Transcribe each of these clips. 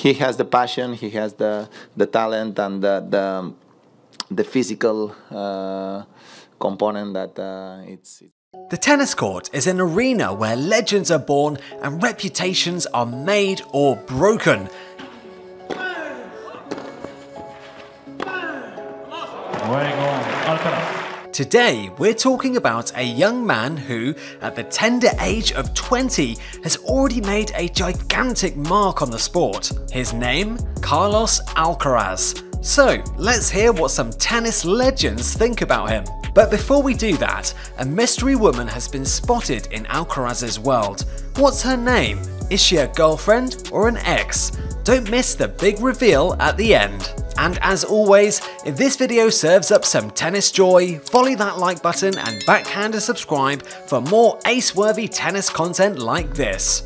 he has the passion, he has the talent, and the physical component that it's. The tennis court is an arena where legends are born and reputations are made or broken. Today, we're talking about a young man who, at the tender age of 20, has already made a gigantic mark on the sport. His name? Carlos Alcaraz. So, let's hear what some tennis legends think about him. But before we do that, a mystery woman has been spotted in Alcaraz's world. What's her name? Is she a girlfriend or an ex? Don't miss the big reveal at the end. And as always, if this video serves up some tennis joy, follow that like button and backhand a subscribe for more ace-worthy tennis content like this.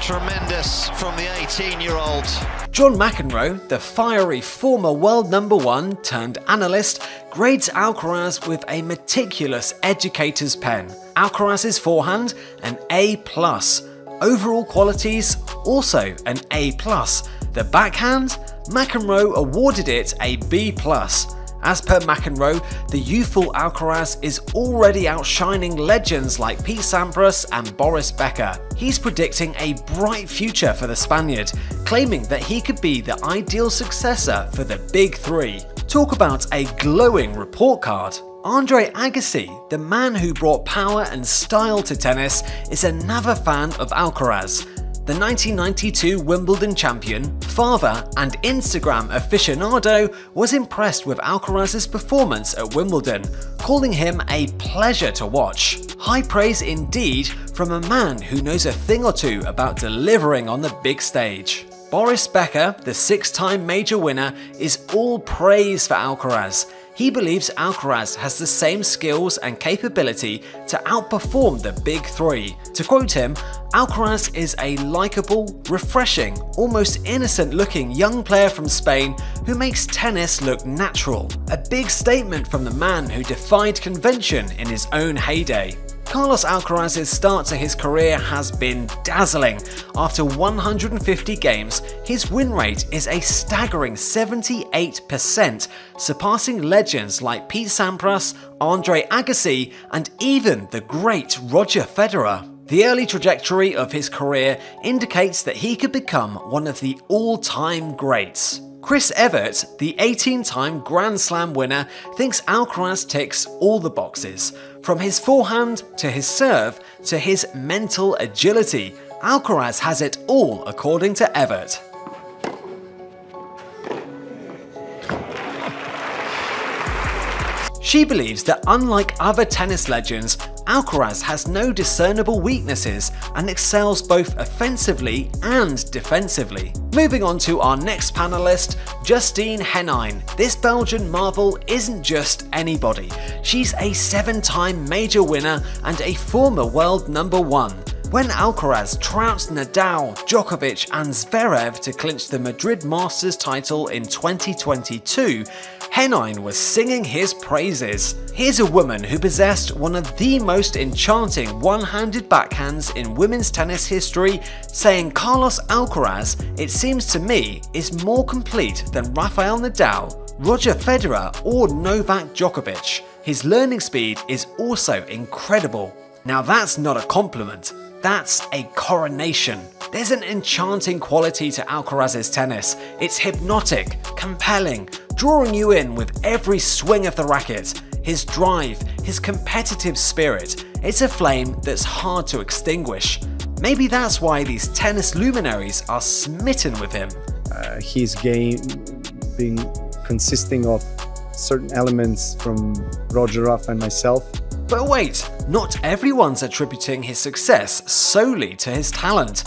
Tremendous from the 18-year-old. John McEnroe, the fiery former world #1 turned analyst, grades Alcaraz with a meticulous educator's pen. Alcaraz's forehand, an A+. Overall qualities, also an A+. The backhand, McEnroe awarded it a B+. As per McEnroe, the youthful Alcaraz is already outshining legends like Pete Sampras and Boris Becker. He's predicting a bright future for the Spaniard, claiming that he could be the ideal successor for the Big Three. Talk about a glowing report card. Andre Agassi, the man who brought power and style to tennis, is another fan of Alcaraz. The 1992 Wimbledon champion, father and Instagram aficionado was impressed with Alcaraz's performance at Wimbledon, calling him a pleasure to watch. High praise indeed from a man who knows a thing or two about delivering on the big stage. Boris Becker, the 6-time major winner, is all praise for Alcaraz. He believes Alcaraz has the same skills and capability to outperform the Big Three. To quote him, Alcaraz is a likeable, refreshing, almost innocent-looking young player from Spain who makes tennis look natural. A big statement from the man who defied convention in his own heyday. Carlos Alcaraz's start to his career has been dazzling. After 150 games, his win rate is a staggering 78%, surpassing legends like Pete Sampras, Andre Agassi, and even the great Roger Federer. The early trajectory of his career indicates that he could become one of the all-time greats. Chris Evert, the 18-time Grand Slam winner, thinks Alcaraz ticks all the boxes. From his forehand to his serve to his mental agility, Alcaraz has it all according to Evert. She believes that unlike other tennis legends, Alcaraz has no discernible weaknesses and excels both offensively and defensively. Moving on to our next panelist, Justine Henin. This Belgian marvel isn't just anybody. She's a 7-time major winner and a former world #1. When Alcaraz trounced Nadal, Djokovic and Zverev to clinch the Madrid Masters title in 2022, Henin was singing his praises. Here's a woman who possessed one of the most enchanting one-handed backhands in women's tennis history, saying Carlos Alcaraz, it seems to me, is more complete than Rafael Nadal, Roger Federer or Novak Djokovic. His learning speed is also incredible. Now that's not a compliment, that's a coronation. There's an enchanting quality to Alcaraz's tennis. It's hypnotic, compelling, drawing you in with every swing of the racket. His drive, his competitive spirit, it's a flame that's hard to extinguish. Maybe that's why these tennis luminaries are smitten with him. His game consisting of certain elements from Roger, Rafa and myself. But wait, not everyone's attributing his success solely to his talent.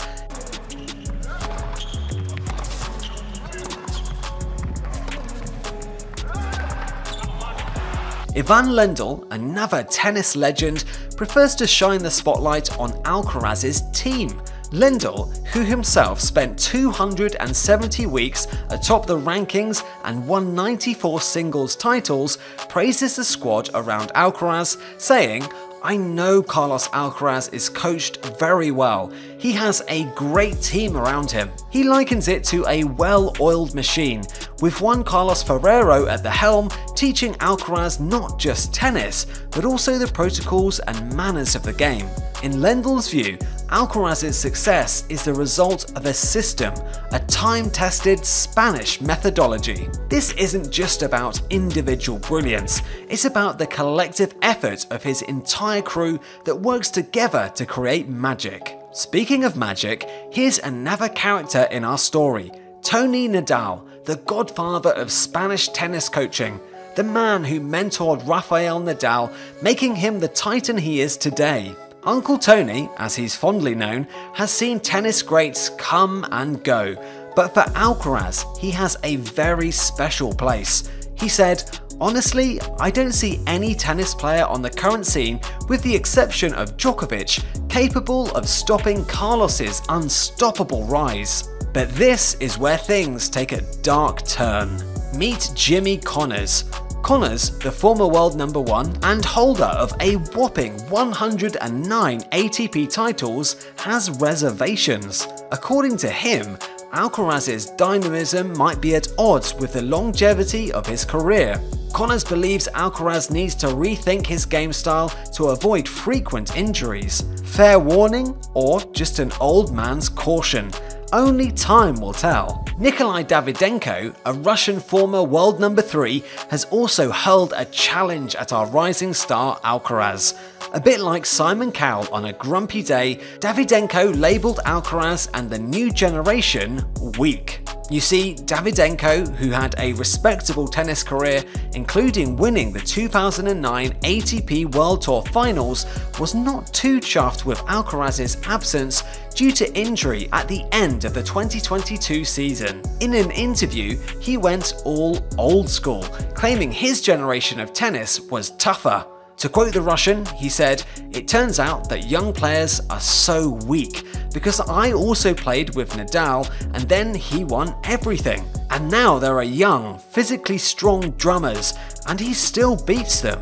Ivan Lendl, another tennis legend, prefers to shine the spotlight on Alcaraz's team. Lendl, who himself spent 270 weeks atop the rankings and won 94 singles titles, praises the squad around Alcaraz, saying, "I know Carlos Alcaraz is coached very well. He has a great team around him." He likens it to a well-oiled machine, with Juan Carlos Ferrero at the helm teaching Alcaraz not just tennis, but also the protocols and manners of the game. In Lendl's view, Alcaraz's success is the result of a system, a time-tested Spanish methodology. This isn't just about individual brilliance, it's about the collective effort of his entire crew that works together to create magic. Speaking of magic, here's another character in our story, Tony Nadal, the godfather of Spanish tennis coaching, the man who mentored Rafael Nadal, making him the titan he is today. Uncle Tony, as he's fondly known, has seen tennis greats come and go, but for Alcaraz, he has a very special place. He said, "Honestly, I don't see any tennis player on the current scene, with the exception of Djokovic, capable of stopping Carlos's unstoppable rise." But this is where things take a dark turn. Meet Jimmy Connors. Connors, the former world #1 and holder of a whopping 109 ATP titles, has reservations. According to him, Alcaraz's dynamism might be at odds with the longevity of his career. Connors believes Alcaraz needs to rethink his game style to avoid frequent injuries. Fair warning, or just an old man's caution? Only time will tell. Nikolai Davydenko, a Russian former world #3, has also hurled a challenge at our rising star Alcaraz. A bit like Simon Cowell on a grumpy day, Davydenko labelled Alcaraz and the new generation weak. You see, Davydenko, who had a respectable tennis career, including winning the 2009 ATP World Tour Finals, was not too chuffed with Alcaraz's absence due to injury at the end of the 2022 season. In an interview, he went all old school, claiming his generation of tennis was tougher. To quote the Russian, he said, "It turns out that young players are so weak, because I also played with Nadal and then he won everything. And now there are young, physically strong drummers and he still beats them.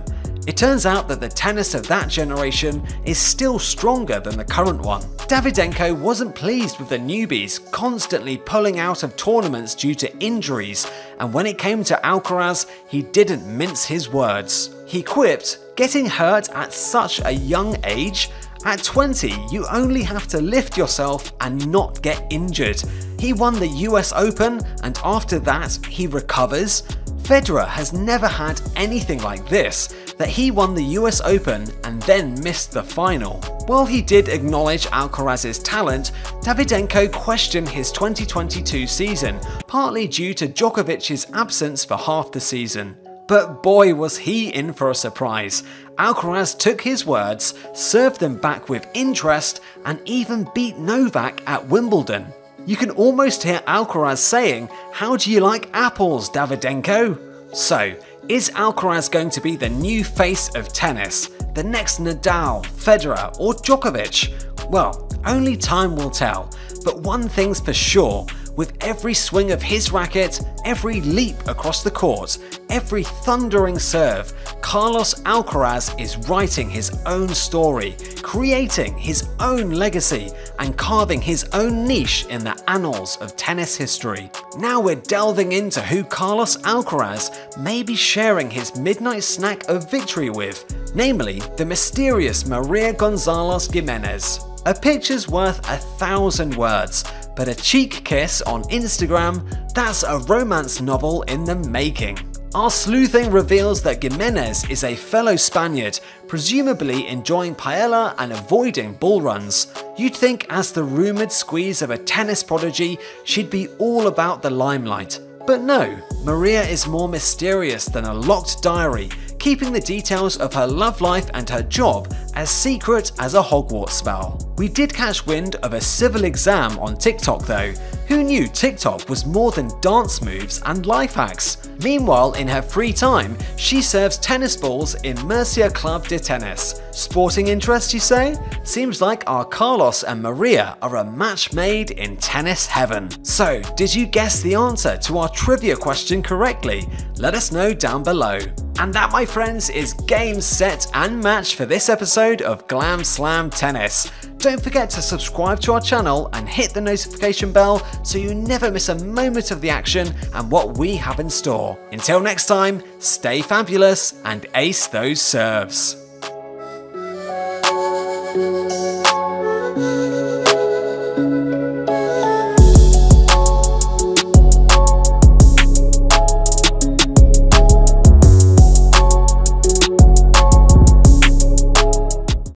It turns out that the tennis of that generation is still stronger than the current one." Davydenko wasn't pleased with the newbies constantly pulling out of tournaments due to injuries, and when it came to Alcaraz, he didn't mince his words. He quipped, "Getting hurt at such a young age? At 20, you only have to lift yourself and not get injured. He won the US Open and after that, he recovers? Federer has never had anything like this, that he won the US Open and then missed the final." While he did acknowledge Alcaraz's talent, Davydenko questioned his 2022 season, partly due to Djokovic's absence for half the season. But boy was he in for a surprise. Alcaraz took his words, served them back with interest, and even beat Novak at Wimbledon. You can almost hear Alcaraz saying, "How do you like apples, Davydenko?" So, is Alcaraz going to be the new face of tennis? The next Nadal, Federer, or Djokovic? Well, only time will tell. But one thing's for sure, with every swing of his racket, every leap across the court, every thundering serve, Carlos Alcaraz is writing his own story, creating his own legacy, and carving his own niche in the annals of tennis history. Now we're delving into who Carlos Alcaraz may be sharing his midnight snack of victory with, namely the mysterious Maria Gonzalez Jimenez. A picture's worth 1,000 words, but a cheek kiss on Instagram, that's a romance novel in the making. Our sleuthing reveals that Jimenez is a fellow Spaniard, presumably enjoying paella and avoiding bull runs. You'd think as the rumoured squeeze of a tennis prodigy, she'd be all about the limelight. But no, Maria is more mysterious than a locked diary, keeping the details of her love life and her job as secret as a Hogwarts spell. We did catch wind of a civil exam on TikTok though. Who knew TikTok was more than dance moves and life hacks? Meanwhile, in her free time, she serves tennis balls in Murcia Club de Tennis. Sporting interest, you say? Seems like our Carlos and Maria are a match made in tennis heaven. So, did you guess the answer to our trivia question correctly? Let us know down below. And that, my friends, is game, set and match for this episode of Glam Slam Tennis. Don't forget to subscribe to our channel and hit the notification bell so you never miss a moment of the action and what we have in store. Until next time, stay fabulous and ace those serves.